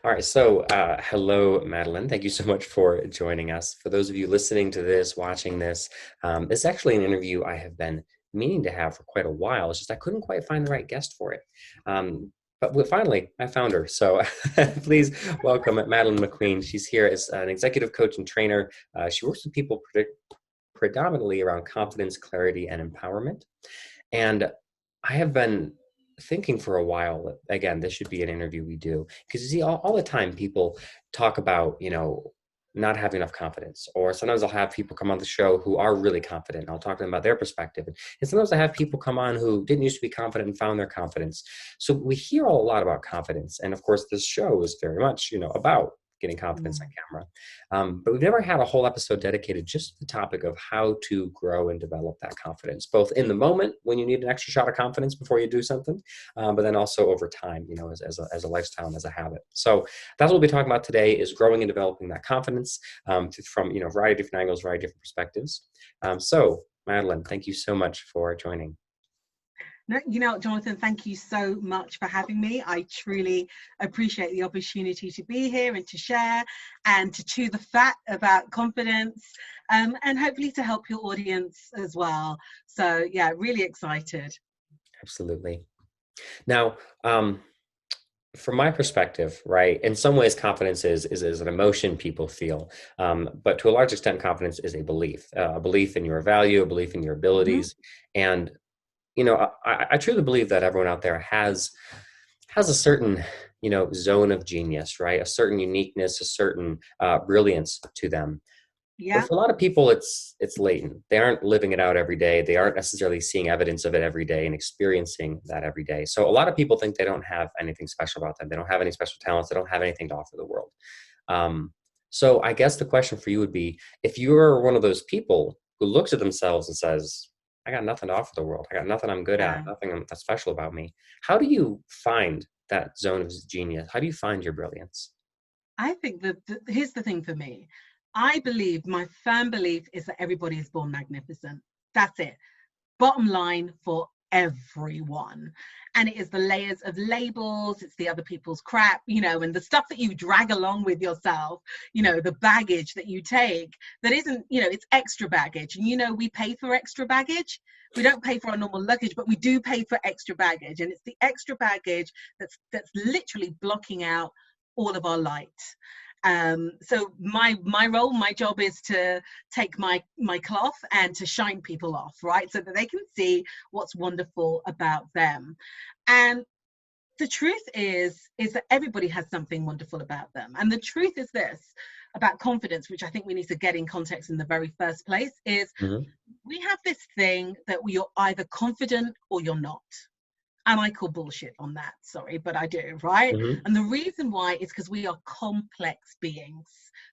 All right. So, hello, Madeline. Thank you so much for joining us. For those of you listening to this, watching this, it's actually an interview I have been meaning to have for quite a while. It's just I couldn't quite find the right guest for it. But finally, I found her. So please welcome Madeline McQueen. She's here as an executive coach and trainer. She works with people predominantly around confidence, clarity, and empowerment. And I have been thinking for a while that, again, this should be an interview we do. Because you see, all the time people talk about, not having enough confidence. Or sometimes I'll have people come on the show who are really confident. I'll talk to them about their perspective. And sometimes I have people come on who didn't used to be confident and found their confidence. So we hear a lot about confidence. And of course, this show is very much, about getting confidence on camera. But we've never had a whole episode dedicated just to the topic of how to grow and develop that confidence, both in the moment when you need an extra shot of confidence before you do something, but then also over time, as a lifestyle and as a habit. So that's what we'll be talking about today is growing and developing that confidence from, a variety of different angles, variety of different perspectives. So Madeline, thank you so much for joining. No, Jonathan, thank you so much for having me. I truly appreciate the opportunity to be here and to share and to chew the fat about confidence and hopefully to help your audience as well. So yeah, really excited. Absolutely. Now, from my perspective, right, in some ways confidence is an emotion people feel, but to a large extent confidence is a belief in your value, a belief in your abilities. And I truly believe that everyone out there has a certain, zone of genius, right? A certain uniqueness, a certain brilliance to them. Yeah. But for a lot of people, it's latent. They aren't living it out every day. They aren't necessarily seeing evidence of it every day and experiencing that every day. So a lot of people think they don't have anything special about them. They don't have any special talents. They don't have anything to offer the world. So I guess the question for you would be, if you're one of those people who looks at themselves and says, I got nothing to offer the world. I got nothing I'm good at, nothing that's special about me. How do you find that zone of genius? How do you find your brilliance? I think that here's the thing for me. My firm belief is that everybody is born magnificent. That's it. Bottom line for everyone. And it is the layers of labels, it's the other people's crap, and the stuff that you drag along with yourself, the baggage that you take that isn't, it's extra baggage. And we pay for extra baggage. We don't pay for our normal luggage, but we do pay for extra baggage. And it's the extra baggage that's literally blocking out all of our light. So my job is to take my cloth and to shine people off, right? So that they can see what's wonderful about them. And the truth is that everybody has something wonderful about them. And the truth is this about confidence, which I think we need to get in context in the very first place, is we have this thing that you're either confident or you're not. And I call bullshit on that, sorry, but I do, right? And the reason why is because we are complex beings,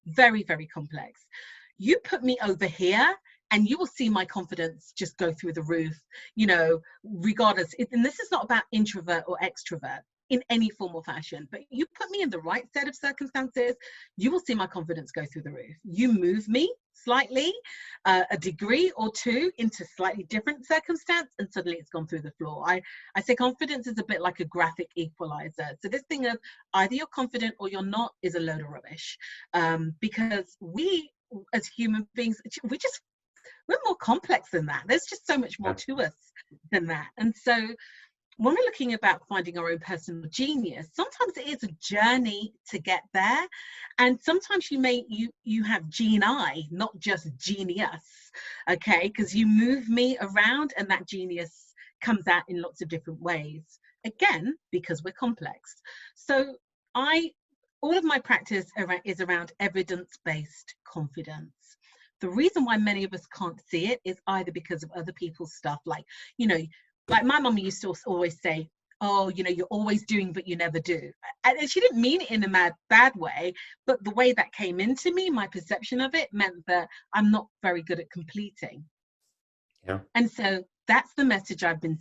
very, very complex. You put me over here and you will see my confidence just go through the roof, regardless. And this is not about introvert or extrovert in any form or fashion, but you put me in the right set of circumstances, you will see my confidence go through the roof. You move me slightly, a degree or two into slightly different circumstance, and suddenly it's gone through the floor. I say confidence is a bit like a graphic equalizer. So this thing of either you're confident or you're not is a load of rubbish, because we as human beings, we're more complex than that. There's just so much more to us than that. And so when we're looking about finding our own personal genius, sometimes it is a journey to get there. And sometimes you have geni, not just genius, okay? Because you move me around and that genius comes out in lots of different ways. Again, because we're complex. So all of my practice is around evidence-based confidence. The reason why many of us can't see it is either because of other people's stuff, like my mum used to always say, oh, you're always doing, but you never do. And she didn't mean it in a bad way, but the way that came into me, my perception of it meant that I'm not very good at completing. Yeah. And so that's the message I've been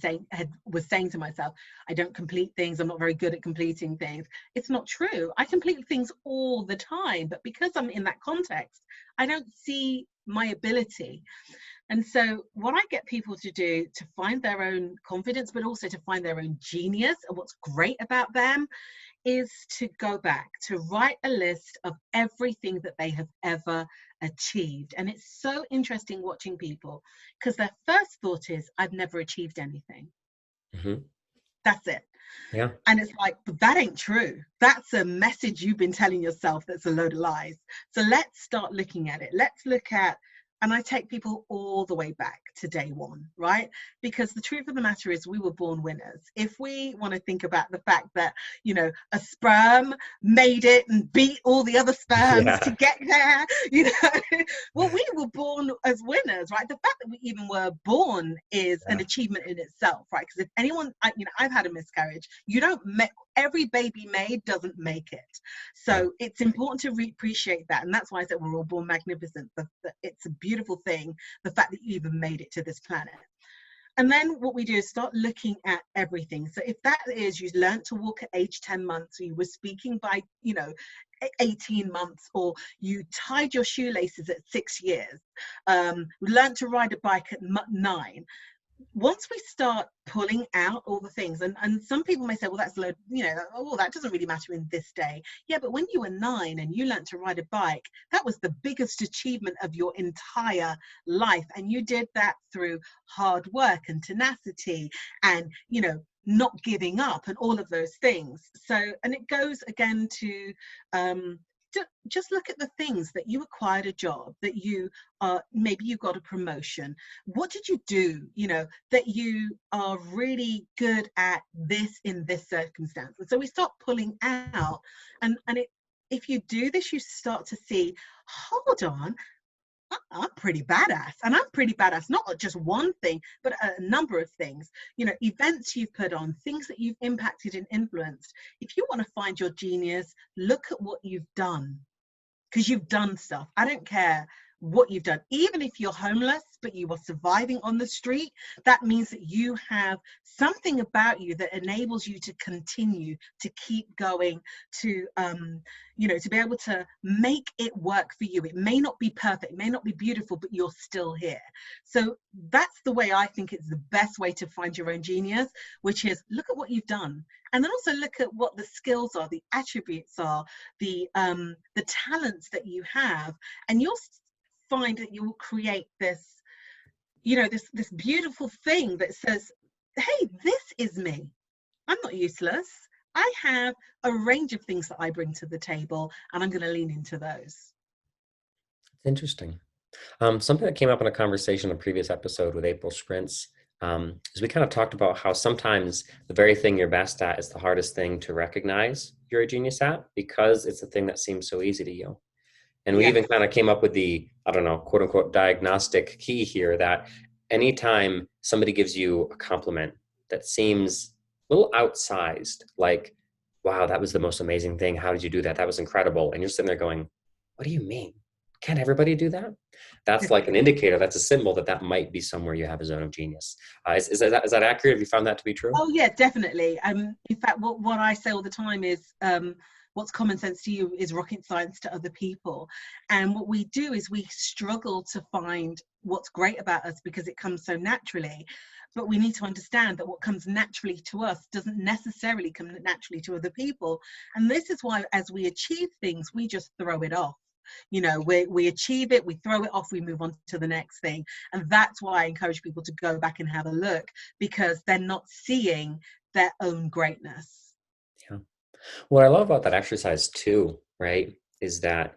was saying to myself. I don't complete things. I'm not very good at completing things. It's not true. I complete things all the time, but because I'm in that context, I don't see my ability. And so what I get people to do to find their own confidence, but also to find their own genius and what's great about them, is to go back to write a list of everything that they have ever achieved. And it's so interesting watching people, because their first thought is, I've never achieved anything. Hmm. That's it. Yeah. And it's like, but that ain't true. That's a message you've been telling yourself that's a load of lies. So let's start looking at it. Let's look at, and I take people all the way back to day one, right? Because the truth of the matter is, we were born winners. If we want to think about the fact that, a sperm made it and beat all the other sperms to Yeah. get there, well, we were born as winners, right? The fact that we even were born is an Yeah. achievement in itself, right? Because if anyone, I've had a miscarriage. You don't make, every baby made doesn't make it. Yeah. So it's important to appreciate that. And that's why I said we're all born magnificent. It's a beautiful thing, the fact that you even made it to this planet. And then what we do is start looking at everything. So if that is, you learned to walk at age 10 months, or you were speaking by, 18 months, or you tied your shoelaces at 6 years, learned to ride a bike at 9. Once we start pulling out all the things, and some people may say, well, that's low, oh, that doesn't really matter in this day. Yeah, but when you were 9 and you learned to ride a bike, that was the biggest achievement of your entire life. And you did that through hard work and tenacity and, not giving up and all of those things. So, and it goes again to, just look at the things that you acquired a job, that you maybe you got a promotion. What did you do, that you are really good at this in this circumstance? And so we start pulling out, and if you do this, you start to see, hold on, I'm pretty badass. And I'm pretty badass, not just one thing, but a number of things. Events you've put on, things that you've impacted and influenced. If you want to find your genius, look at what you've done, because you've done stuff. I don't care what you've done. Even if you're homeless, but you are surviving on the street, that means that you have something about you that enables you to continue to keep going, to to be able to make it work for you. It may not be perfect, it may not be beautiful, but you're still here. So that's the way I think it's the best way to find your own genius, which is look at what you've done, and then also look at what the skills are, the attributes are, the talents that you have, and you'll find that you will create this, this beautiful thing that says, hey, this is me. I'm not useless. I have a range of things that I bring to the table, and I'm going to lean into those. It's interesting. Something that came up in a conversation in a previous episode with April Sprints is we kind of talked about how sometimes the very thing you're best at is the hardest thing to recognize you're a genius at, because it's the thing that seems so easy to you. And we Yes. even kind of came up with the, I don't know, quote unquote, diagnostic key here, that anytime somebody gives you a compliment that seems a little outsized, like, wow, that was the most amazing thing. How did you do that? That was incredible. And you're sitting there going, what do you mean? Can't everybody do that? That's like an indicator. That's a symbol that that might be somewhere you have a zone of genius. Is that accurate? Have you found that to be true? Oh yeah, definitely. In fact, what I say all the time is, what's common sense to you is rocket science to other people. And what we do is we struggle to find what's great about us because it comes so naturally. But we need to understand that what comes naturally to us doesn't necessarily come naturally to other people. And this is why, as we achieve things, we just throw it off. We achieve it, we throw it off, we move on to the next thing. And that's why I encourage people to go back and have a look, because they're not seeing their own greatness. Yeah. What I love about that exercise too, right, is that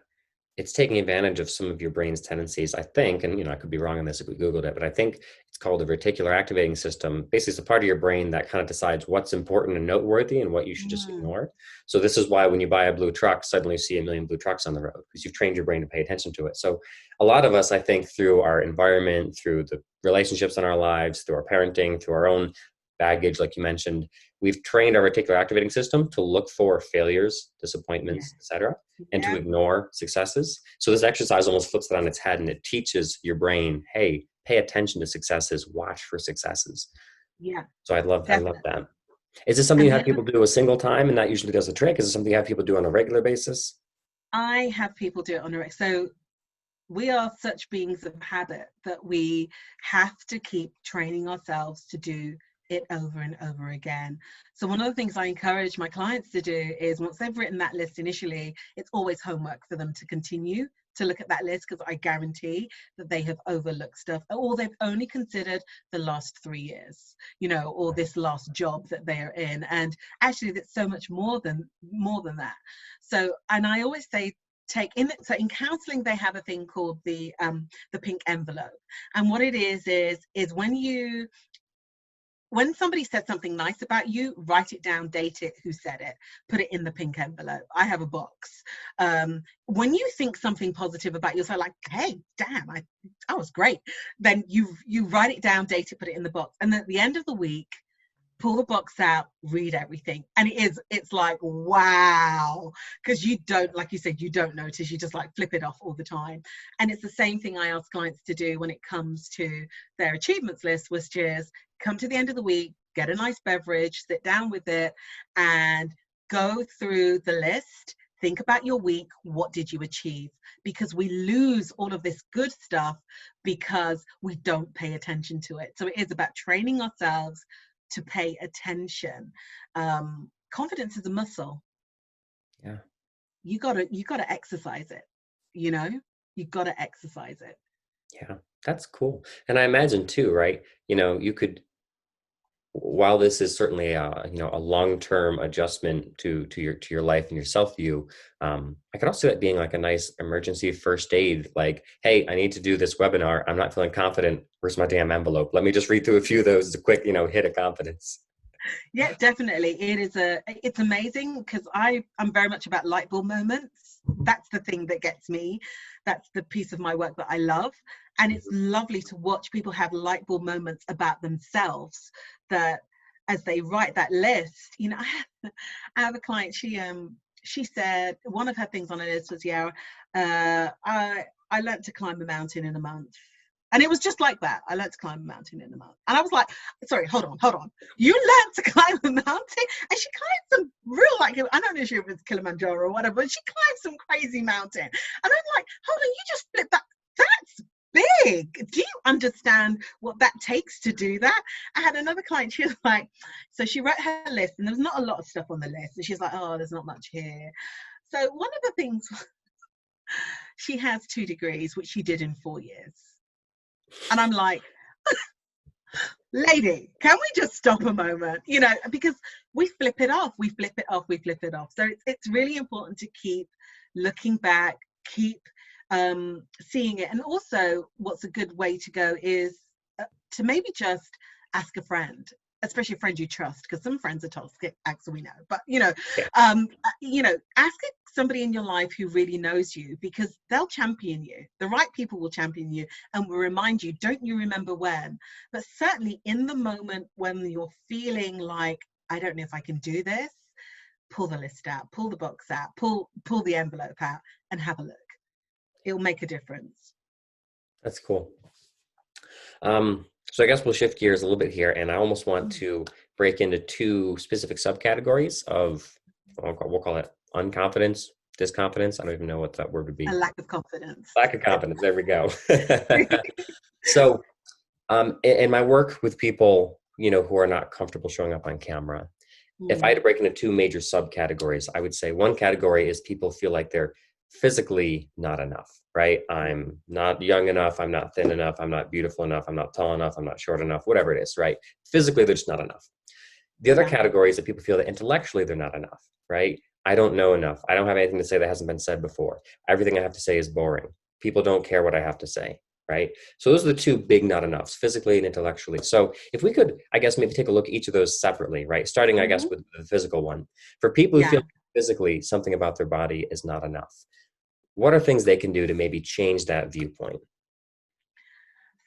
it's taking advantage of some of your brain's tendencies, I think, and I could be wrong on this if we Googled it, but I think it's called the reticular activating system. Basically, it's a part of your brain that kind of decides what's important and noteworthy and what you should just Mm, ignore. So this is why when you buy a blue truck, suddenly you see a million blue trucks on the road, because you've trained your brain to pay attention to it. So a lot of us, I think, through our environment, through the relationships in our lives, through our parenting, through our own baggage, like you mentioned, we've trained our reticular activating system to look for failures, yeah, disappointments, etc., and to yeah, ignore successes. So this exercise almost flips it on its head, and it teaches your brain, hey, pay attention to successes, watch for successes. yeah, So I love definitely. that. Is this something And you the have other, people do a single time and that usually does the trick? Is it something you have people do on a regular basis? I have people do it on a, so we are such beings of habit that we have to keep training ourselves to do it over and over again. So one of the things I encourage my clients to do is, once they've written that list initially, it's always homework for them to continue to look at that list, because I guarantee that they have overlooked stuff, or they've only considered the last 3 years, or this last job that they are in. And actually that's so much more than that. So, and I always say, so in counseling they have a thing called the pink envelope. And what it is when somebody says something nice about you, write it down, date it, who said it, put it in the pink envelope. I have a box. When you think something positive about yourself, like, hey, damn, I was great, then you write it down, date it, put it in the box. And at the end of the week, pull the box out, read everything. And it's like, wow, because you don't, like you said, you don't notice, you just like flip it off all the time. And it's the same thing I ask clients to do when it comes to their achievements list, which is come to the end of the week, get a nice beverage, sit down with it, and go through the list. Think about your week. What did you achieve? Because we lose all of this good stuff because we don't pay attention to it. So it is about training ourselves to pay attention. Confidence is a muscle. Yeah. You gotta exercise it. You gotta exercise it. Yeah, that's cool. And I imagine too, right? You could, while this is certainly a long-term adjustment to your life and your self-view, I could also see that being like a nice emergency first aid. Like, hey, I need to do this webinar. I'm not feeling confident. Where's my damn envelope? Let me just read through a few of those as a quick, hit of confidence. Yeah, definitely. It's amazing, because I'm very much about light bulb moments. That's the thing that gets me. That's the piece of my work that I love. And it's lovely to watch people have light bulb moments about themselves, that as they write that list, I have a client, she said one of her things on her list was, I learned to climb a mountain in a month. And it was just like that. I learned to climb a mountain in a month. And I was like, sorry, hold on. You learned to climb a mountain? And she climbed some real, like, I don't know if it was Kilimanjaro or whatever, but she climbed some crazy mountain. And I'm like, hold on, you just flipped that. That's big. Do you understand what that takes to do that? I had another client, she was like, so she wrote her list and there was not a lot of stuff on the list. And she's like, oh, there's not much here. So one of the things, she has 2 degrees, which she did in 4 years. And I'm like, lady, can we just stop a moment? Because we flip it off. So it's really important to keep looking back, keep seeing it. And also, what's a good way to go is to maybe just ask a friend, especially a friend you trust, because some friends are toxic, as we know. But ask somebody in your life who really knows you, because they'll champion you. The right people will champion you and will remind you, don't you remember when? But certainly in the moment when you're feeling like, I don't know if I can do this, pull the list out, pull the box out, pull the envelope out and have a look. It'll make a difference. That's cool. So I guess we'll shift gears a little bit here, and I almost want to break into 2 specific subcategories of, we'll call it unconfidence, disconfidence. I don't even know what that word would be. A lack of confidence. Lack of confidence. There we go. So, in my work with people, who are not comfortable showing up on camera, if I had to break into 2 major subcategories, I would say one category is people feel like they're physically not enough, right? I'm not young enough. I'm not thin enough. I'm not beautiful enough. I'm not tall enough. I'm not short enough, whatever it is, right? Physically, they're just not enough. The other category is that people feel that intellectually they're not enough, right? I don't know enough. I don't have anything to say that hasn't been said before. Everything I have to say is boring. People don't care what I have to say, right? So those are the 2 big not enoughs, physically and intellectually. So if we could, I guess, maybe take a look at each of those separately, right? Starting, I guess, with the physical one. For people who feel physically something about their body is not enough, what are things they can do to maybe change that viewpoint?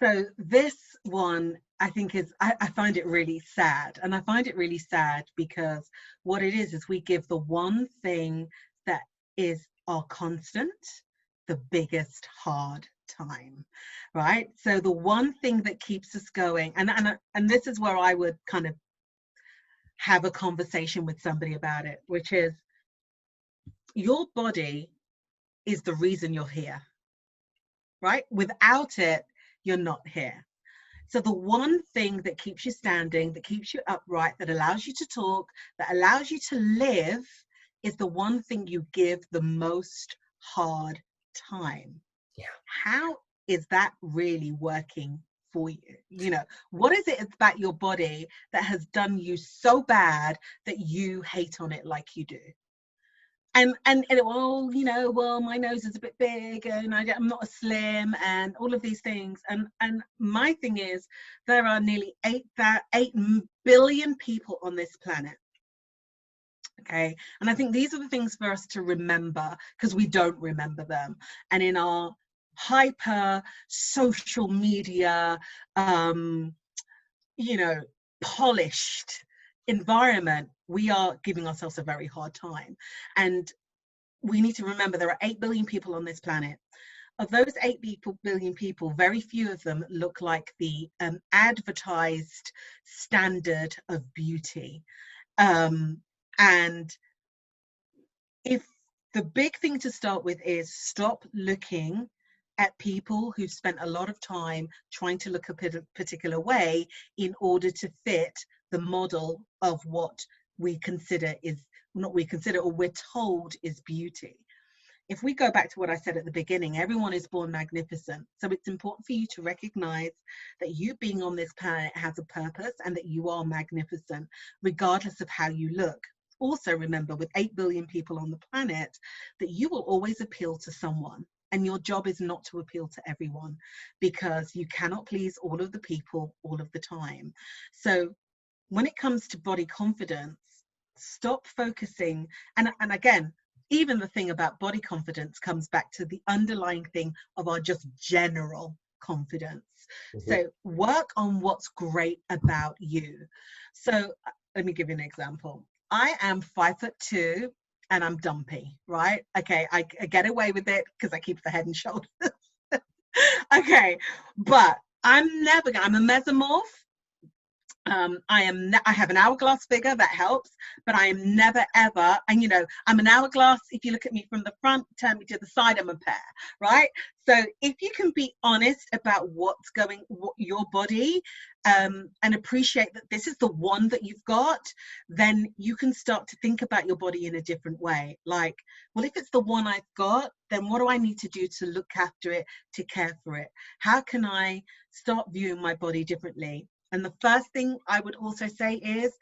So this one, I think I find it really sad. And I find it really sad because what it is we give the one thing that is our constant the biggest hard time, right? So the one thing that keeps us going, and this is where I would kind of have a conversation with somebody about it, which is your body is the reason you're here, right? Without it, you're not here. So the one thing that keeps you standing, that keeps you upright, that allows you to talk, that allows you to live, is the one thing you give the most hard time. Yeah. How is that really working for you? You know, what is it about your body that has done you so bad that you hate on it like you do? Well, you know, well, my nose is a bit big, and I'm not a slim, and all of these things. And my thing is, there are nearly 8 billion people on this planet. Okay, and I think these are the things for us to remember, because we don't remember them. And in our hyper social media, um, you know, polished environment, we are giving ourselves a very hard time. And we need to remember there are 8 billion people on this planet. Of those 8 billion people, very few of them look like the advertised standard of beauty. And if the big thing to start with is stop looking at people who've spent a lot of time trying to look a particular way in order to fit the model of what we consider is, not we consider, or we're told is beauty. If we go back to what I said at the beginning, everyone is born magnificent. So it's important for you to recognize that you being on this planet has a purpose, and that you are magnificent, regardless of how you look. Also remember, with 8 billion people on the planet, that you will always appeal to someone. And your job is not to appeal to everyone, because you cannot please all of the people all of the time. So when it comes to body confidence, stop focusing. And again, even the thing about body confidence comes back to the underlying thing of our just general confidence. Mhm. So work on what's great about you. So let me give you an example. I am 5'2" and I'm dumpy, right? Okay, I get away with it because I keep the head and shoulders. Okay, but I'm a mesomorph. I have an hourglass figure that helps, but I am never ever, and you know, I'm an hourglass. If you look at me from the front, turn me to the side, I'm a pear, right? So if you can be honest about what your body, and appreciate that this is the one that you've got, then you can start to think about your body in a different way. Like, well, if it's the one I've got, then what do I need to do to look after it, to care for it? How can I start viewing my body differently? And the first thing I would also say is,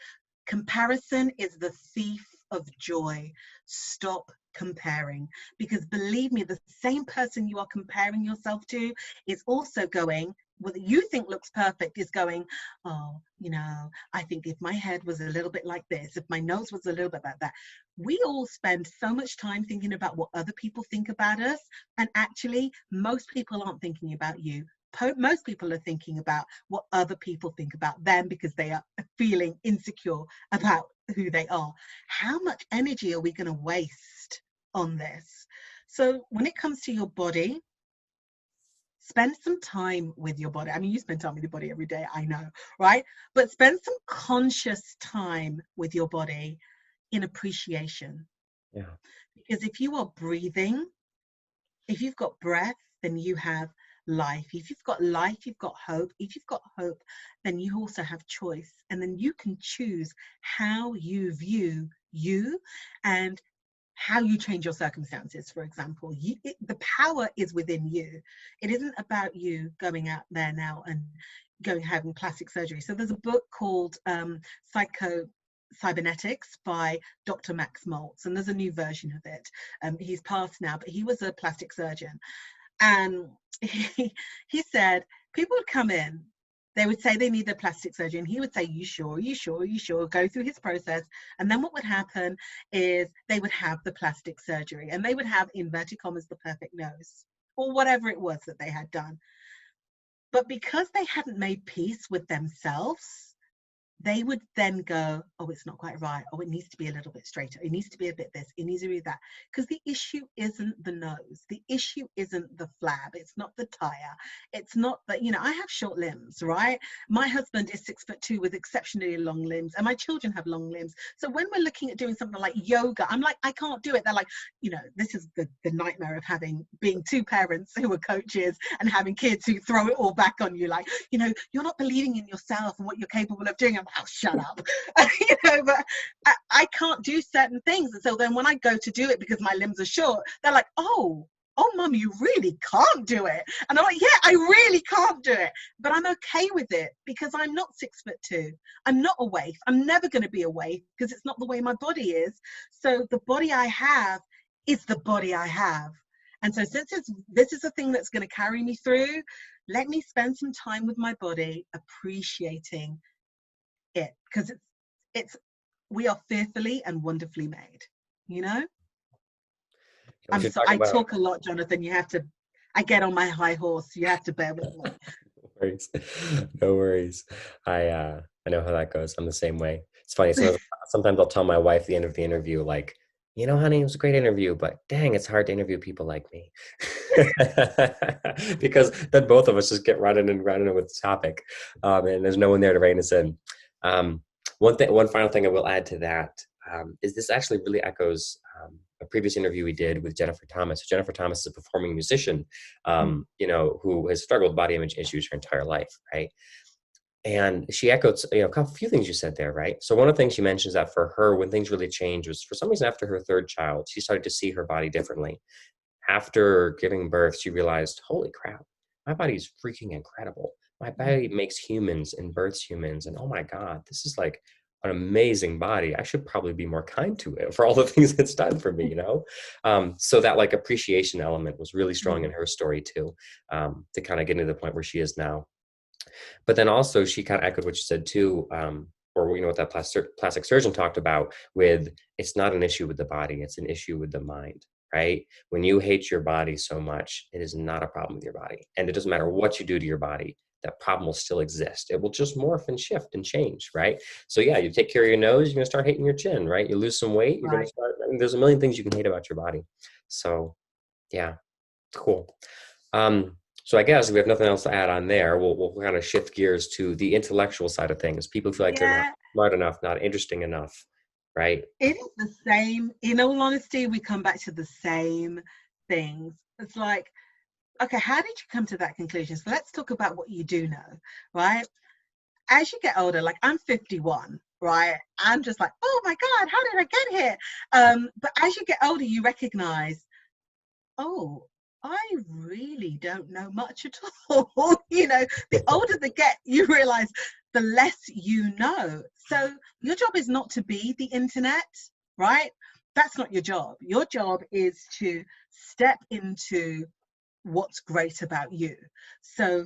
comparison is the thief of joy. Stop comparing, because believe me, the same person you are comparing yourself to is also going, what you think looks perfect is going, oh, you know, I think if my head was a little bit like this, if my nose was a little bit like that. We all spend so much time thinking about what other people think about us, and actually most people aren't thinking about you. Most people are thinking about what other people think about them, because they are feeling insecure about who they are. How much energy are we going to waste on this? So when it comes to your body, spend some time with your body. I mean, you spend time with your body every day, I know, right? But spend some conscious time with your body in appreciation. Yeah. Because if you are breathing, if you've got breath, then you have life. If you've got life, you've got hope. If you've got hope, then you also have choice. And then you can choose how you view you, and how you change your circumstances. For example, the power is within you. It isn't about you going out there now and having plastic surgery. So there's a book called Cybernetics by Dr. Max Maltz, and there's a new version of it. He's passed now, but he was a plastic surgeon. And he said people would come in, they would say they need a plastic surgery, and he would say, you sure, you sure, you sure, go through his process. And then what would happen is they would have the plastic surgery, and they would have, inverted commas, the perfect nose, or whatever it was that they had done. But because they hadn't made peace with themselves, they would then go, oh, it's not quite right. Oh, it needs to be a little bit straighter. It needs to be a bit this. It needs to be that. Because the issue isn't the nose. The issue isn't the flab. It's not the tire. It's not that, I have short limbs, right? My husband is 6'2" with exceptionally long limbs, and my children have long limbs. So when we're looking at doing something like yoga, I'm like, I can't do it. They're like, this is the nightmare of being two parents who are coaches and having kids who throw it all back on you. Like, you're not believing in yourself and what you're capable of doing. I'm like, oh, shut up. But I can't do certain things. And so then when I go to do it because my limbs are short, they're like, oh, mum, you really can't do it. And I'm like, yeah, I really can't do it. But I'm okay with it because I'm not 6'2". I'm not a waif. I'm never going to be a waif because it's not the way my body is. So the body I have is the body I have. And so since this is a thing that's going to carry me through, let me spend some time with my body appreciating it, because we are fearfully and wonderfully made. We should talk I about. talk a lot, Jonathan. I get on my high horse. You have to bear with me. No worries. No worries. I know how that goes. I'm the same way. It's funny. Sometimes I'll tell my wife at the end of the interview, like, honey, it was a great interview, but dang, it's hard to interview people like me. Because then both of us just get running with the topic. And there's no one there to rein us in. Um, one final thing I will add to that is this actually really echoes a previous interview we did with Jennifer Thomas. Jennifer Thomas is a performing musician, who has struggled with body image issues her entire life, right? And she echoed, a few things you said there, right? So one of the things she mentions that for her, when things really changed, was for some reason after her third child, she started to see her body differently. After giving birth, she realized, holy crap, my body's freaking incredible. My body makes humans and births humans. And oh my God, this is like an amazing body. I should probably be more kind to it for all the things it's done for me, So that like appreciation element was really strong in her story too, to kind of get to the point where she is now. But then also she kind of echoed what you said too, or what that plastic surgeon talked about with, it's not an issue with the body, it's an issue with the mind, right? When you hate your body so much, it is not a problem with your body. And it doesn't matter what you do to your body, that problem will still exist. It will just morph and shift and change, right? So yeah, you take care of your nose, you're gonna start hating your chin, right? You lose some weight, you're gonna Right. start, there's a million things you can hate about your body. So yeah, cool. So I guess if we have nothing else to add on there, we'll kind of shift gears to the intellectual side of things. People feel like they're not Yeah, smart enough, not interesting enough, right? it is the same. In all honesty, we come back to the same things. It's like, okay, how did you come to that conclusion? So let's talk about what you do know, right? As you get older, like I'm 51, right? I'm just like, oh my God, how did I get here? But as you get older, you recognize, oh, I really don't know much at all. The older they get, you realize the less you know. So your job is not to be the internet, right? That's not your job. Your job is to step into what's great about you. So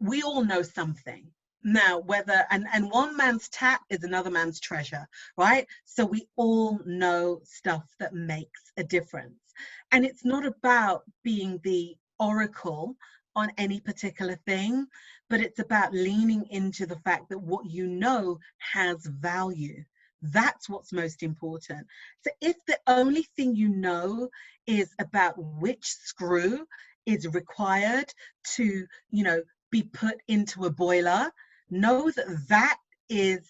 we all know something. Now, whether and one man's tap is another man's treasure, right? So we all know stuff that makes a difference. And it's not about being the oracle on any particular thing, but it's about leaning into the fact that what you know has value. That's what's most important. So if the only thing you know is about which screw is required to, be put into a boiler, know that that is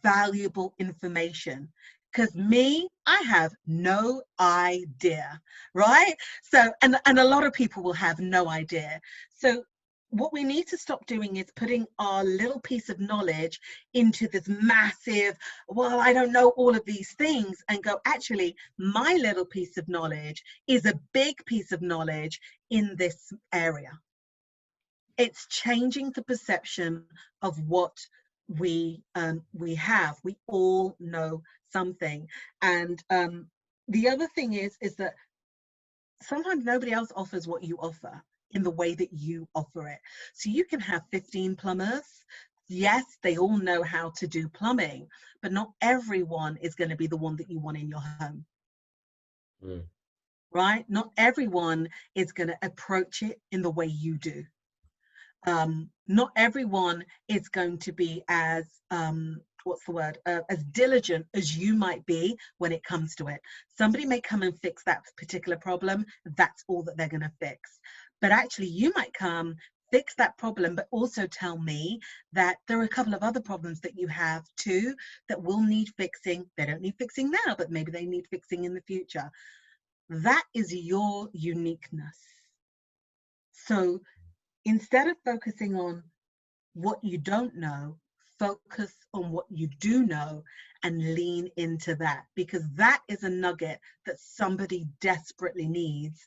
valuable information. Because I have no idea, right? So, and a lot of people will have no idea. So what we need to stop doing is putting our little piece of knowledge into this massive, well, I don't know all of these things, and go, actually, my little piece of knowledge is a big piece of knowledge in this area. It's changing the perception of what we have. We all know something. And the other thing is that sometimes nobody else offers what you offer in the way that you offer it. So you can have 15 plumbers. Yes, they all know how to do plumbing, but not everyone is going to be the one that you want in your home. Mm. Right? Not everyone is going to approach it in the way you do. Not everyone is going to be as what's the word, as diligent as you might be when it comes to it. Somebody may come and fix that particular problem. That's all that they're going to fix. But actually, you might come, fix that problem, but also tell me that there are a couple of other problems that you have too that will need fixing. They don't need fixing now, but maybe they need fixing in the future. That is your uniqueness. So instead of focusing on what you don't know, focus on what you do know and lean into that, because that is a nugget that somebody desperately needs.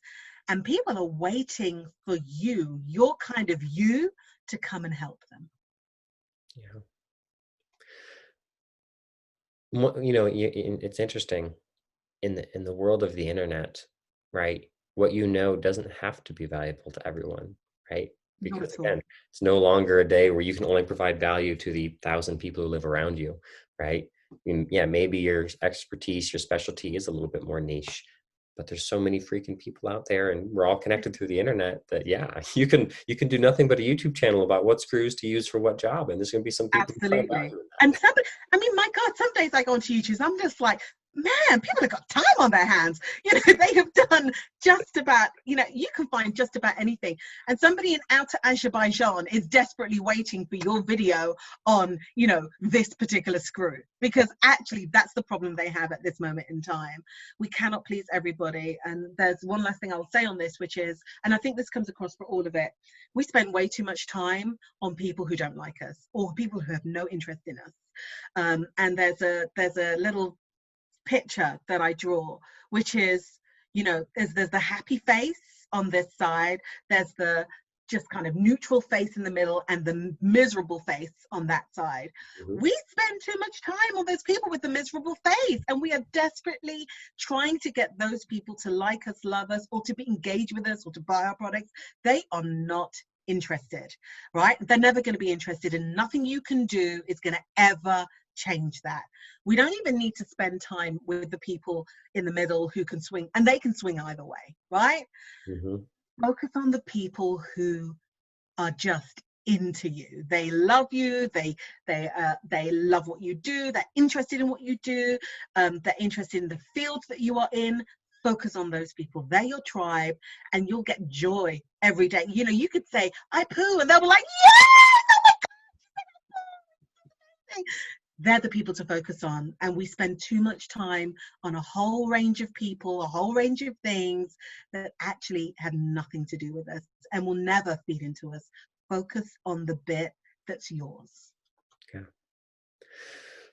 And people are waiting for you, your kind of you, to come and help them. Yeah. It's interesting in the world of the internet, right? What you know doesn't have to be valuable to everyone, right? Not Because at all. again, it's no longer a day where you can only provide value to the 1,000 people who live around you, right? Yeah, maybe your expertise, your specialty is a little bit more niche, but there's so many freaking people out there, and we're all connected through the internet that yeah, you can do nothing but a YouTube channel about what screws to use for what job, and there's going to be some people who find Absolutely. value in And that. somebody, I mean, my God, some days I go onto YouTube, I'm just like, man, people have got time on their hands. They have done just about, you can find just about anything. And somebody in outer Azerbaijan is desperately waiting for your video on, this particular screw, because actually that's the problem they have at this moment in time. We cannot please everybody. And there's one last thing I'll say on this, which is, and I think this comes across for all of it, we spend way too much time on people who don't like us or people who have no interest in us. And there's a little picture that I draw, which is, there's the happy face on this side, there's the just kind of neutral face in the middle, and the miserable face on that side. Mhm. We spend too much time on those people with the miserable face, and we are desperately trying to get those people to like us, love us, or to be engaged with us, or to buy our products. They are not interested, right? They're never going to be interested, and nothing you can do is going to ever change that. We don't even need to spend time with the people in the middle who can swing, and they can swing either way, right? Mhm. Focus on the people who are just into you. They love you. They love what you do. They're interested in what you do. They're interested in the field that you are in. Focus on those people. They're your tribe, and you'll get joy every day. You could say, "I poo," and they'll be like, "Yes! Oh my God!" They're the people to focus on. And we spend too much time on a whole range of people, a whole range of things that actually have nothing to do with us and will never feed into us. Focus on the bit that's yours. Yeah.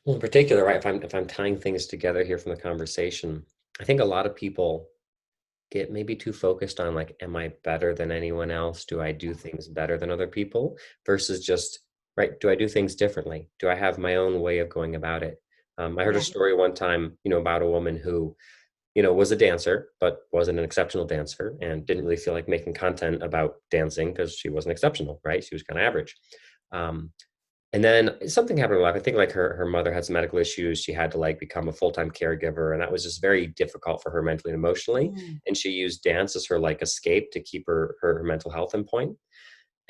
Well, in particular, right, if I'm tying things together here from the conversation, I think a lot of people get maybe too focused on like, am I better than anyone else? Do I do things better than other people? Versus just, right, do I do things differently? Do I have my own way of going about it? I heard a Yeah. story one time, about a woman who, was a dancer, but wasn't an exceptional dancer and didn't really feel like making content about dancing because she wasn't exceptional, right? She was kind of average. Um, and then something happened in her life. I think like her mother had some medical issues. She had to like become a full-time caregiver. And that was just very difficult for her mentally and emotionally. Mm. And she used dance as her like escape to keep her mental health in point.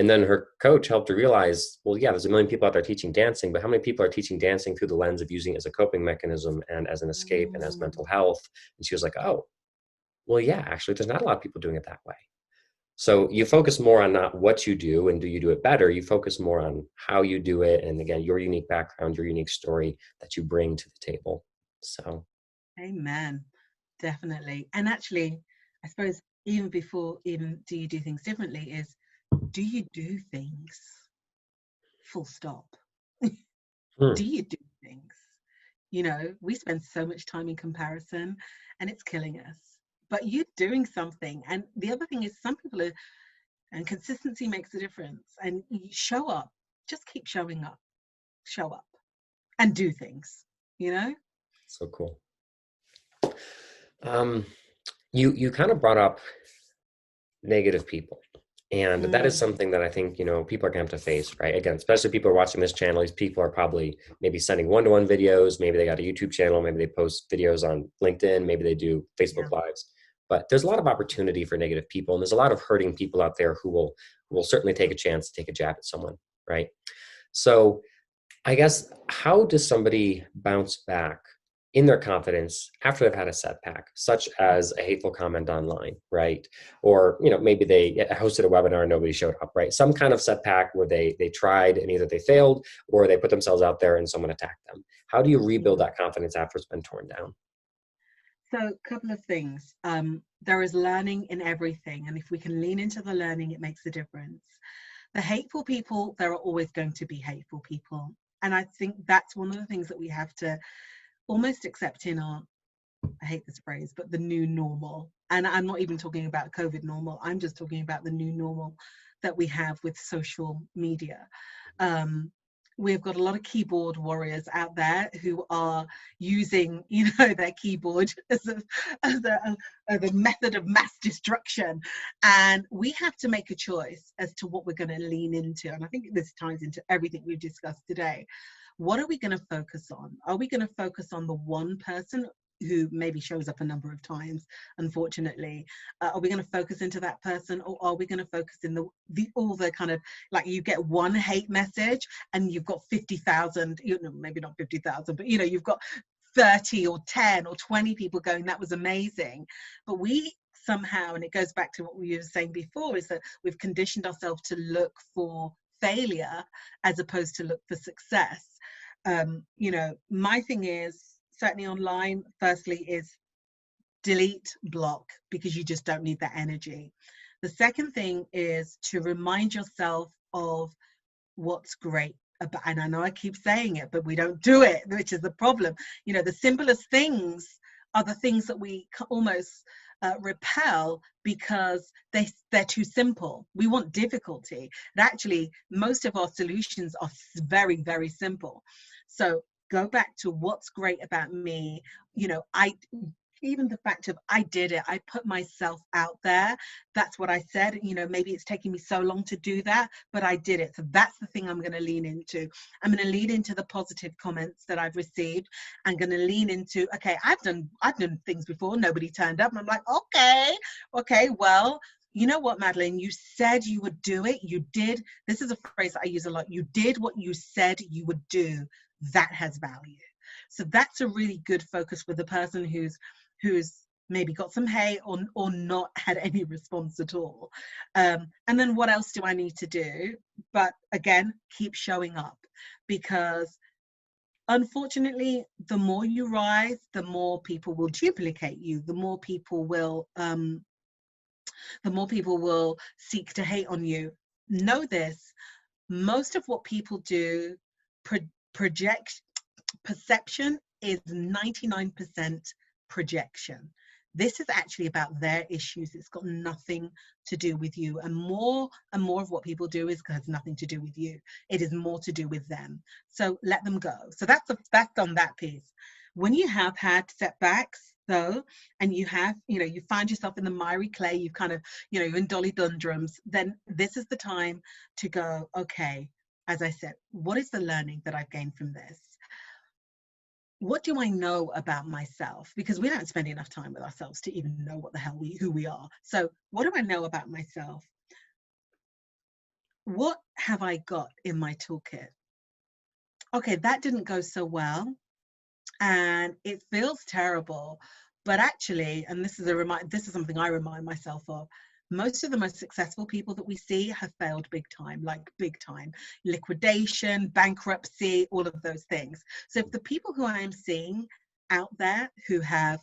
And then her coach helped her realize, well, yeah, there's a million people out there teaching dancing, but how many people are teaching dancing through the lens of using it as a coping mechanism and as an escape and as mental Mm. health? And she was like, oh, well, yeah, actually, there's not a lot of people doing it that way. So you focus more on not what you do and do you do it better. You focus more on how you do it. And again, your unique background, your unique story that you bring to the table. So, Amen. Definitely. And actually, I suppose even before even do you do things differently is, do you do things full stop? hmm, Do you do things? We spend so much time in comparison, and it's killing us. But you're doing something. And the other thing is, some people are, and consistency makes a difference. And you show up, just keep showing up, show up and do things, you know? so cool. Um, you kind of brought up negative people. And that is Mm, something that I think, people are going to have to face, right? Again, especially people who are watching this channel. These people are probably maybe sending one-to-one videos. Maybe they got a YouTube channel. Maybe they post videos on LinkedIn. Maybe they do yeah. Facebook Lives. But there's a lot of opportunity for negative people. And there's a lot of hurting people out there who will certainly take a chance to take a jab at someone, right? So I guess, how does somebody bounce back in their confidence after they've had a setback, such as a hateful comment online, right? Or, maybe they hosted a webinar and nobody showed up, right? Some kind of setback where they tried and either they failed or they put themselves out there and someone attacked them. How do you rebuild Yeah. that confidence after it's been torn down? So, a couple of things. There is learning in everything, and if we can lean into the learning, it makes a difference. The hateful people, there are always going to be hateful people. And I think that's one of the things that we have to almost accept in our, I hate this phrase, but the new normal. And I'm not even talking about COVID normal. I'm just talking about the new normal that we have with social media. Um, we've got a lot of keyboard warriors out there who are using, their keyboard as a method of mass destruction. And we have to make a choice as to what we're going to lean into. And I think this ties into everything we've discussed today. What are we going to focus on? Are we going to focus on the one person who maybe shows up a number of times, unfortunately? Are we going to focus into that person, or are we going to focus in the all the kind of, like, you get one hate message and you've got 50,000, maybe not 50,000, but you've got 30 or 10 or 20 people going, that was amazing. But we somehow, and it goes back to what we were saying before, is that we've conditioned ourselves to look for failure as opposed to look for success. My thing is, certainly online, firstly, is delete, block, because you just don't need that energy. The second thing is to remind yourself of what's great about, and I know I keep saying it, but we don't do it, which is the problem. The simplest things are the things that we almost repel because they're too simple. We want difficulty. And actually, most of our solutions are very, very simple. So go back to what's great about me. I even the fact of, I did it, I put myself out there. That's what I said. Maybe it's taking me so long to do that, but I did it. So that's the thing I'm going to lean into. I'm going to lean into the positive comments that I've received. I'm going to lean into, okay, I've done things before, nobody turned up, and I'm like, okay, well, you know what, Madeline, you said you would do it. You did. This is a phrase that I use a lot. You did what you said you would do. That has value. So that's a really good focus with the person who's maybe got some hate or not had any response at all. And then what else do I need to do? But again, keep showing up, because unfortunately, the more you rise, the more people will duplicate you, the more people will seek to hate on you. Know this: most of what people do, project perception, is 99% projection. This is actually about their issues. It's got nothing to do with you. And more of what people do has nothing to do with you. It is more to do with them. So let them go. So that's on that piece. When you have had setbacks, though, and you find yourself in the miry clay, you've kind of, you're in Dolly Dundrums, then this is the time to go, okay, as I said, what is the learning that I've gained from this? What do I know about myself? Because we don't spend enough time with ourselves to even know what the hell who we are. So what do I know about myself? What have I got in my toolkit? Okay, that didn't go so well, and it feels terrible. But actually, and this is something I remind myself of, most of the most successful people that we see have failed big time, like big time. Liquidation, bankruptcy, all of those things. So if the people who I am seeing out there who have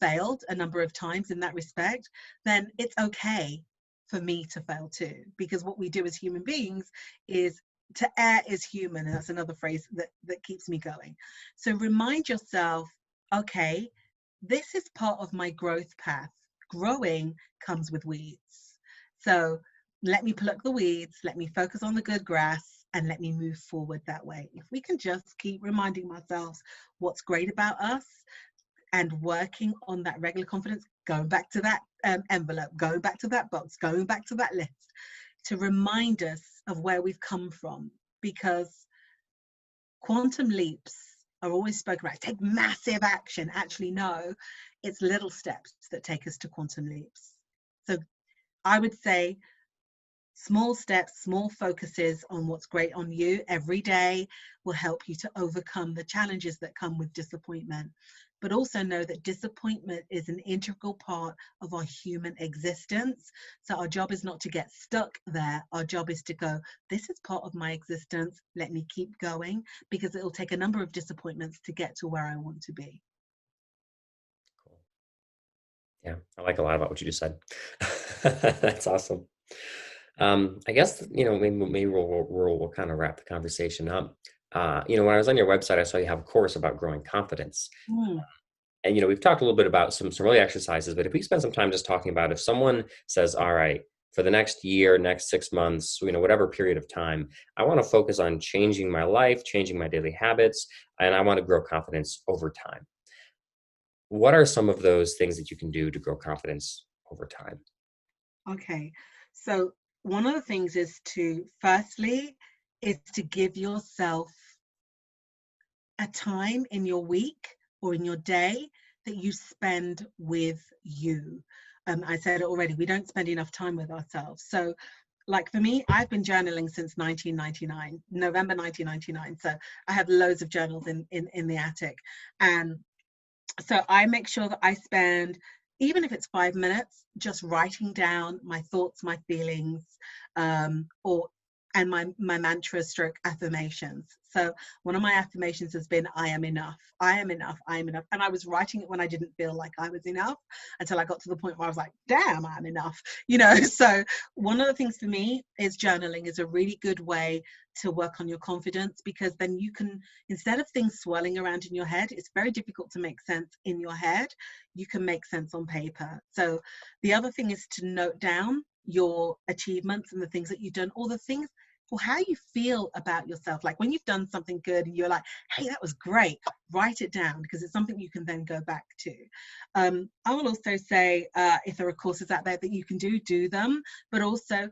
failed a number of times in that respect, then it's okay for me to fail too. Because what we do as human beings is to err is human. And that's another phrase that keeps me going. So remind yourself, okay, this is part of my growth path. Growing comes with weeds. So let me pluck the weeds, let me focus on the good grass, and let me move forward that way. If we can just keep reminding ourselves what's great about us and working on that regular confidence, going back to that envelope, going back to that box, going back to that list, to remind us of where we've come from, because quantum leaps are always spoken about. Take massive action. Actually, no, it's little steps that take us to quantum leaps. So I would say Small steps, small focuses on what's great on you every day will help you to overcome the challenges that come with disappointment. But also know that disappointment is an integral part of our human existence. So our job is not to get stuck there. Our job is to go, this is part of my existence. Let me keep going, because it'll take a number of disappointments to get to where I want to be. Cool. Yeah, I like a lot about what you just said. That's awesome. I guess, maybe we'll kind of wrap the conversation up. When I was on your website, I saw you have a course about growing confidence. Mm, And, we've talked a little bit about some early exercises, but if we spend some time just talking about if someone says, all right, for the next year, next 6 months, whatever period of time, I want to focus on changing my life, changing my daily habits, and I want to grow confidence over time. What are some of those things that you can do to grow confidence over time? okay. So one of the things is to, firstly, is to give yourself a time in your week or in your day that you spend with you. I said it already, we don't spend enough time with ourselves. So, like for me, I've been journaling since 1999, November 1999. So I have loads of journals in the attic. And so I make sure that I spend, even if it's 5 minutes, just writing down my thoughts, my feelings, or and my mantra stroke affirmations. So one of my affirmations has been, I am enough, I am enough, I am enough. And I was writing it when I didn't feel like I was enough, until I got to the point where I was like, damn, I'm enough. So one of the things for me is journaling is a really good way to work on your confidence, because then you can, instead of things swirling around in your head, it's very difficult to make sense in your head. You can make sense on paper. So the other thing is to note down your achievements and the things that you've done, or the things, or how you feel about yourself. Like when you've done something good and you're like, hey, that was great, write it down, because it's something you can then go back to. I will also say, if there are courses out there that you can do them, but also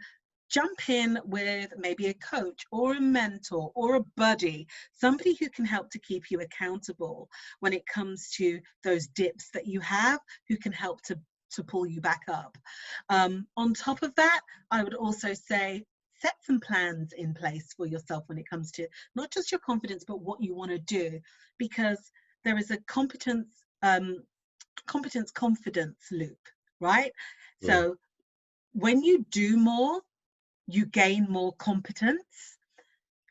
jump in with maybe a coach or a mentor or a buddy, somebody who can help to keep you accountable when it comes to those dips that you have, who can help to pull you back up. On top of that, I would also say, set some plans in place for yourself when it comes to not just your confidence, but what you want to do, because there is a competence confidence loop, right? Mm, So when you do more, you gain more competence,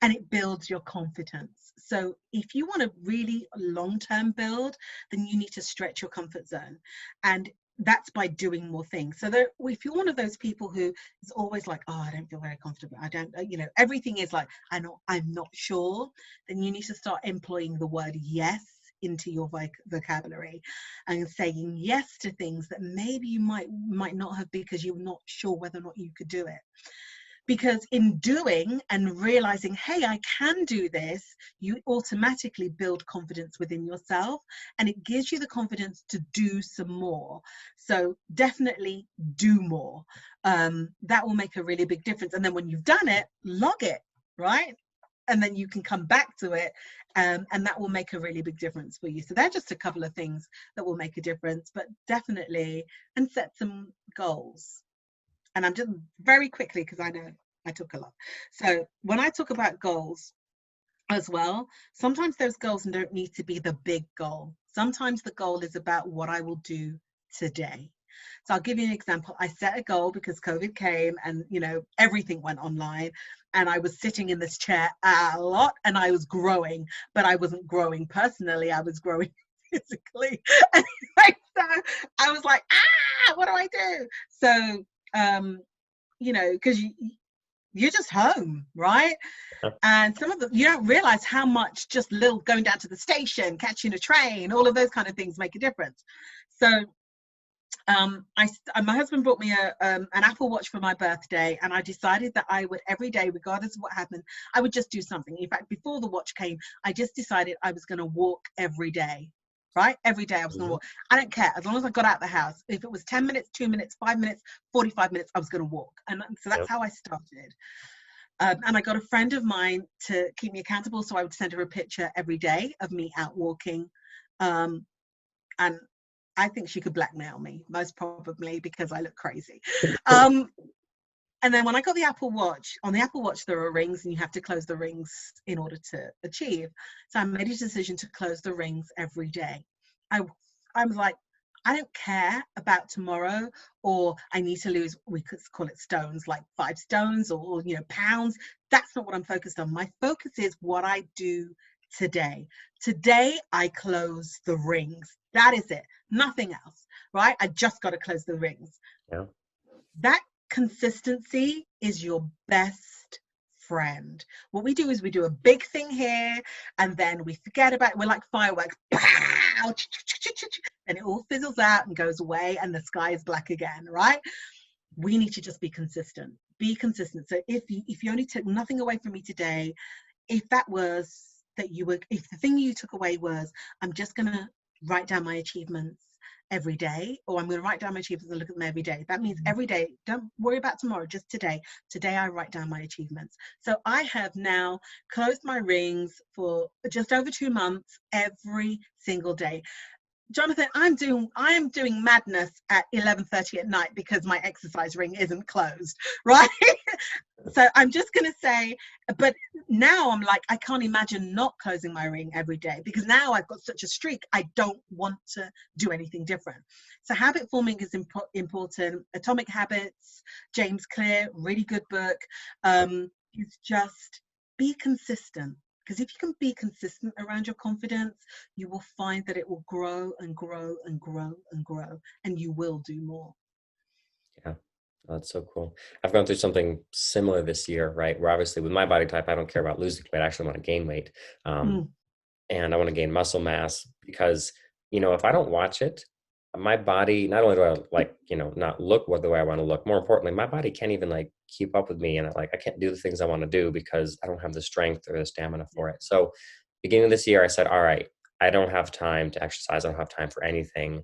and it builds your confidence. So if you want to really long-term build, then you need to stretch your comfort zone. And that's by doing more things. So there, if you're one of those people who is always like, oh, I don't feel very comfortable, I don't, everything is like, I'm not sure, then you need to start employing the word yes into your vocabulary, and saying yes to things that maybe you might not have, because you're not sure whether or not you could do it. Because in doing and realizing, hey, I can do this, you automatically build confidence within yourself, and it gives you the confidence to do some more. So definitely do more. That will make a really big difference. And then when you've done it, log it, right? And then you can come back to it, and that will make a really big difference for you. So they're just a couple of things that will make a difference, but definitely, and set some goals. And I'm just very quickly, because I know I took a lot. So when I talk about goals as well, sometimes those goals don't need to be the big goal. Sometimes the goal is about what I will do today. So I'll give you an example. I set a goal because COVID came, and everything went online, and I was sitting in this chair a lot, and I was growing, but I wasn't growing personally, I was growing physically. Anyway, so I was like, what do I do? So because you're just home, right? yeah, And some of the, you don't realize how much just little going down to the station, catching a train, all of those kind of things make a difference. So my husband brought me an Apple Watch for my birthday, and I decided that I would, every day, regardless of what happened, I would just do something. In fact, before the watch came, I just decided I was going to walk every day. Right? Every day I was going to mhm, walk. I don't care. As long as I got out of the house, if it was 10 minutes, 2 minutes, 5 minutes, 45 minutes, I was going to walk. And so that's yep, how I started. And I got a friend of mine to keep me accountable. So I would send her a picture every day of me out walking. Um, and I think she could blackmail me, most probably, because I look crazy. Um, And then when I got the Apple Watch, on the Apple Watch, there are rings and you have to close the rings in order to achieve. So I made a decision to close the rings every day. I, I was like, I don't care about tomorrow, or I need to lose, we could call it stones, like 5 stones or, pounds. That's not what I'm focused on. My focus is what I do today. Today, I close the rings. That is it. Nothing else, right? I just got to close the rings. Yeah. That consistency is your best friend. What we do is we do a big thing here and then we forget about it. We're like fireworks. Pow, and it all fizzles out and goes away and the sky is black again, right? We need to just be consistent. Be consistent. So if you only took nothing away from me today, if that was that you were, if the thing you took away was, I'm just going to write down my achievements every day, or I'm going to write down my achievements and look at them every day. That means every day, don't worry about tomorrow, just today. Today I write down my achievements. So I have now closed my rings for just over 2 months every single day. Jonathan, I am doing madness at 11:30 at night because my exercise ring isn't closed, right? So I'm just going to say, but now I'm like, I can't imagine not closing my ring every day because now I've got such a streak. I don't want to do anything different. So habit forming is important. Atomic Habits, James Clear, really good book. It's just be consistent. Because if you can be consistent around your confidence, you will find that it will grow and grow and grow and grow, and you will do more. Yeah. Oh, that's so cool. I've gone through something similar this year, right? Where obviously with my body type, I don't care about losing weight. I actually want to gain weight. Mm, And I want to gain muscle mass because, if I don't watch it, my body, not only do I like, not look the way I want to look, more importantly, my body can't even like keep up with me. And like, I can't do the things I want to do because I don't have the strength or the stamina for it. So beginning of this year, I said, all right, I don't have time to exercise. I don't have time for anything.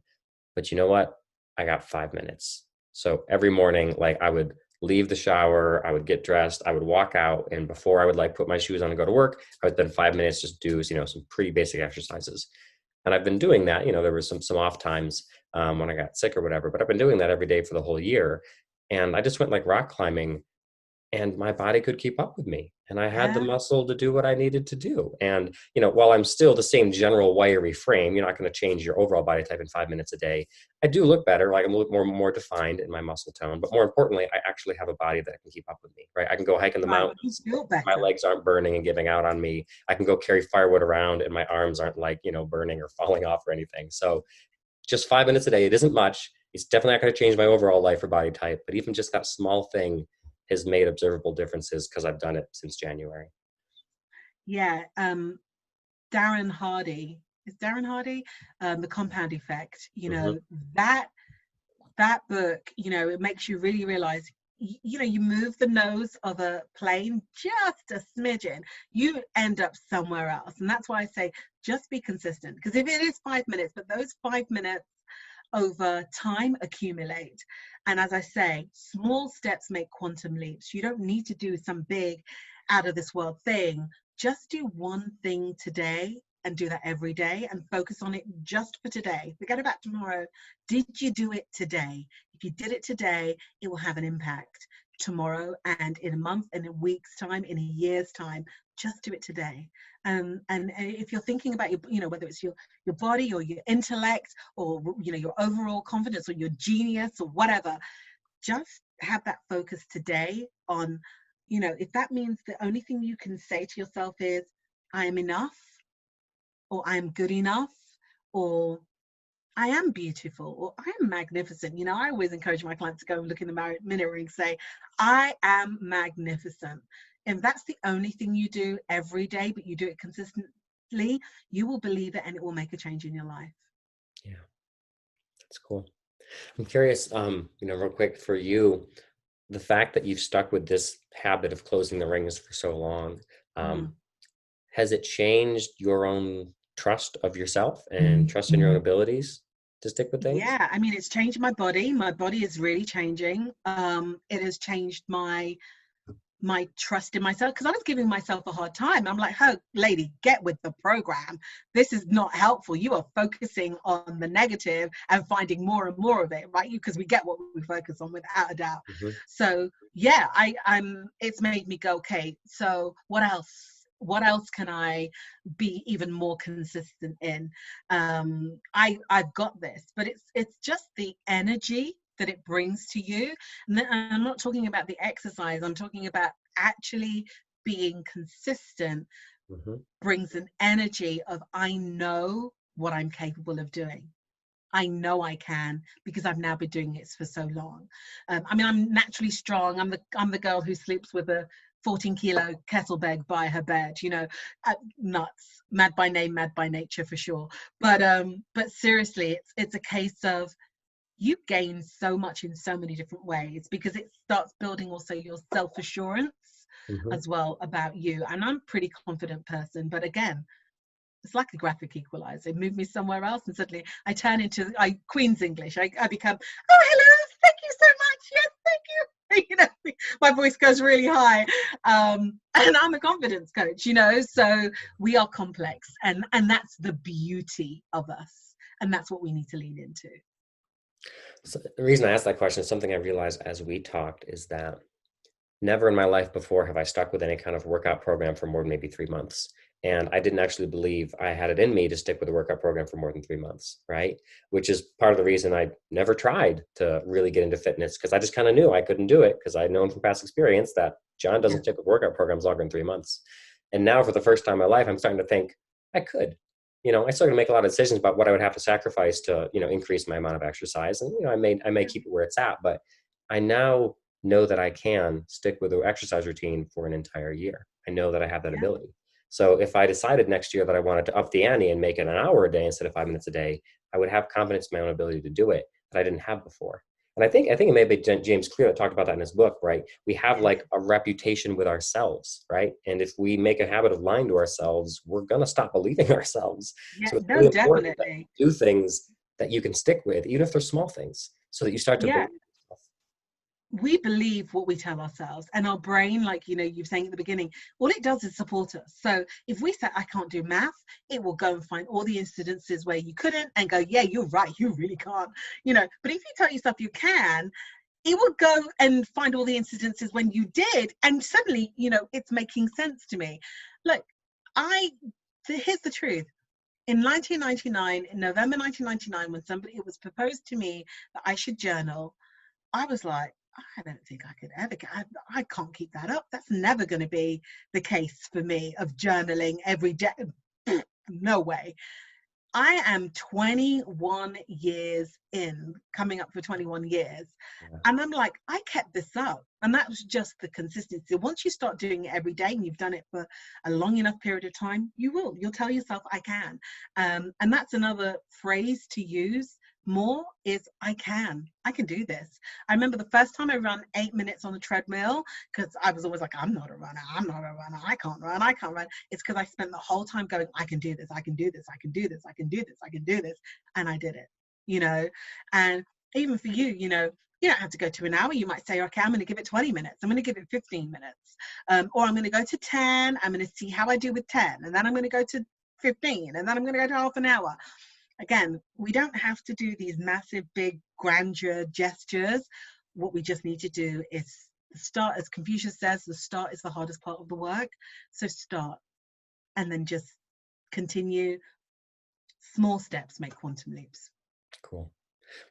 But you know what? I got 5 minutes. So every morning, like I would leave the shower, I would get dressed, I would walk out, and before I would like put my shoes on and go to work, I would spend 5 minutes just do some pretty basic exercises. And I've been doing that. There was some off times when I got sick or whatever, but I've been doing that every day for the whole year. And I just went like rock climbing and my body could keep up with me and I had the yeah. muscle to do what I needed to do. And while I'm still the same general wiry frame, you're not going to change your overall body type in 5 minutes a day. I do look better, like I'm a little more defined in my muscle tone, but more importantly, I actually have a body that can keep up with me, right? I can go hike in the Right. You mountains, feel my better. legs aren't burning and giving out on me. I can go carry firewood around and my arms aren't like burning or falling off or anything. So just 5 minutes a day, it isn't much. It's definitely not going to change my overall life or body type, but even just that small thing has made observable differences because I've done it since January. Yeah. Darren Hardy, is Darren Hardy, The Compound Effect. Hmm. That book, it makes you really realize, you move the nose of a plane just a smidgen, you end up somewhere else. And that's why I say just be consistent. Because if it is 5 minutes, but those 5 minutes over time accumulate. And as I say, small steps make quantum leaps. You don't need to do some big out of this world thing. Just do one thing today and do that every day and focus on it just for today. Forget about tomorrow. Did you do it today? If you did it today, it will have an impact tomorrow and in a month, in a week's time, in a year's time. Just do it today. And if you're thinking about whether it's your body or your intellect or your overall confidence or your genius or whatever, just have that focus today on, if that means the only thing you can say to yourself is, I am enough, or I am good enough, or I am beautiful, or I am magnificent. I always encourage my clients to go and look in the mirror and say, I am magnificent. If that's the only thing you do every day, but you do it consistently, you will believe it and it will make a change in your life. Yeah, that's cool. I'm curious, real quick for you, the fact that you've stuck with this habit of closing the rings for so long, um, Mm. has it changed your own trust of yourself and trust in your own abilities to stick with things? Yeah, I mean, it's changed my body. My body is really changing. It has changed my trust in myself, because I was giving myself a hard time. I'm like, oh, lady, get with the program. This is not helpful. You are focusing on the negative and finding more and more of it, right? Because we get what we focus on, without a doubt. Mhm. So yeah, I'm it's made me go, okay, so what else? What else can I be even more consistent in? I've got this, but it's just the energy that it brings to you. And I'm not talking about the exercise, I'm talking about actually being consistent Mhm. brings an energy of, I know what I'm capable of doing. I know I can, because I've now been doing it for so long. I mean, I'm naturally strong. I'm the girl who sleeps with a 14-kilo kettlebell by her bed. Nuts, mad by name, mad by nature for sure. But seriously, it's a case of, you gain so much in so many different ways, because it starts building also your self-assurance Mhm. as well about you. And I'm a pretty confident person, but again, it's like a graphic equalizer. Move me somewhere else and suddenly I turn into Queen's English. I become, oh, hello, thank you so much, yes, thank you. My voice goes really high. And I'm a confidence coach, so we are complex, and that's the beauty of us, and that's what we need to lean into. So the reason I asked that question is something I realized as we talked is that never in my life before have I stuck with any kind of workout program for more than maybe 3 months. And I didn't actually believe I had it in me to stick with a workout program for more than 3 months, right? Which is part of the reason I never tried to really get into fitness, because I just kind of knew I couldn't do it, because I'd known from past experience that John Yeah, doesn't stick with workout programs longer than 3 months. And now for the first time in my life, I'm starting to think I could. I started to make a lot of decisions about what I would have to sacrifice to, increase my amount of exercise. And, I may yeah, keep it where it's at, but I now know that I can stick with the exercise routine for an entire year. I know that I have that yeah, ability. So if I decided next year that I wanted to up the ante and make it an hour a day instead of 5 minutes a day, I would have confidence in my own ability to do it that I didn't have before. And I think it may be James Clear that talked about that in his book, right? We have yes, like a reputation with ourselves, right? And if we make a habit of lying to ourselves, we're gonna stop believing ourselves. yeah, So it's no, really important that definitely. you do things that you can stick with, even if they're small things, so that you start to Yeah, believe yourself. we believe what we tell ourselves, and our brain, like you've saying at the beginning, all it does is support us. So if we say I can't do math, it will go and find all the incidences where you couldn't and go, yeah, you're right, you really can't. But if you tell yourself you can, it will go and find all the incidences when you did, and suddenly it's making sense to me. Look, I here's the truth. In 1999, in November 1999, when somebody, it was proposed to me that I should journal, I was like, I don't think I could ever get, I can't keep that up. That's never going to be the case for me, of journaling every day. No way. I am 21 years in, coming up for 21 years. Yeah. And I'm like, I kept this up. And that was just the consistency. Once you start doing it every day and you've done it for a long enough period of time, you'll tell yourself, I can. And that's another phrase to use more, is I can do this. I remember the first time I ran 8 minutes on a treadmill, because I was always like, I'm not a runner, I can't run, it's because I spent the whole time going, I can do this, I can do this, I can do this, I can do this, I can do this. And I did it, and even for you don't have to go to an hour. You might say, okay, I'm going to give it 20 minutes. I'm going to give it 15 minutes. Or I'm going to go to 10. I'm going to see how I do with 10. And then I'm going to go to 15. And then I'm going to go to half an hour. Again, we don't have to do these massive, big, grandeur gestures. What we just need to do is start. As Confucius says, the start is the hardest part of the work. So start, and then just continue. Small steps make quantum leaps. Cool.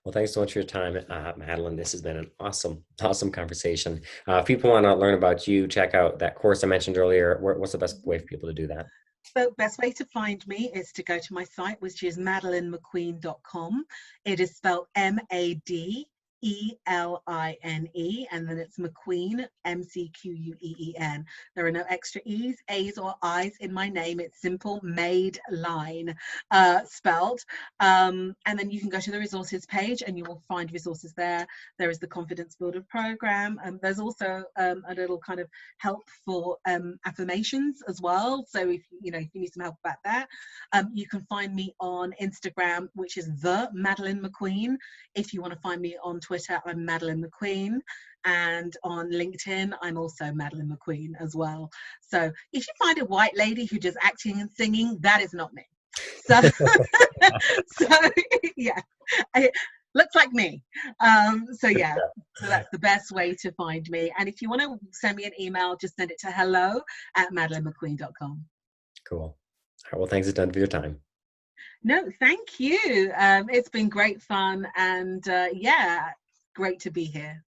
Well, thanks so much for your time, Madeline. This has been an awesome, awesome conversation. If people want to learn about you, check out that course I mentioned earlier. What's the best way for people to do that? The best way to find me is to go to my site, which is madelinemcqueen.com. It is spelled Madeline, and then it's McQueen, McQueen. There are no extra E's, A's, or I's in my name. It's simple Madeline spelled. And then you can go to the resources page and you will find resources there. There is the Confidence Builder program. There's also a little kind of help for affirmations as well. So if you need some help about that, you can find me on Instagram, which is the Madeline McQueen. If you want to find me on Twitter, Twitter, I'm Madeline McQueen. And on LinkedIn, I'm also Madeline McQueen as well. So if you find a white lady who does acting and singing, that is not me. So, so yeah, it looks like me. So yeah, so that's the best way to find me. And if you want to send me an email, just send it to hello@madelinemcqueen.com. Cool. All right, well, thanks a ton for your time. No, thank you. It's been great fun, and yeah, great to be here.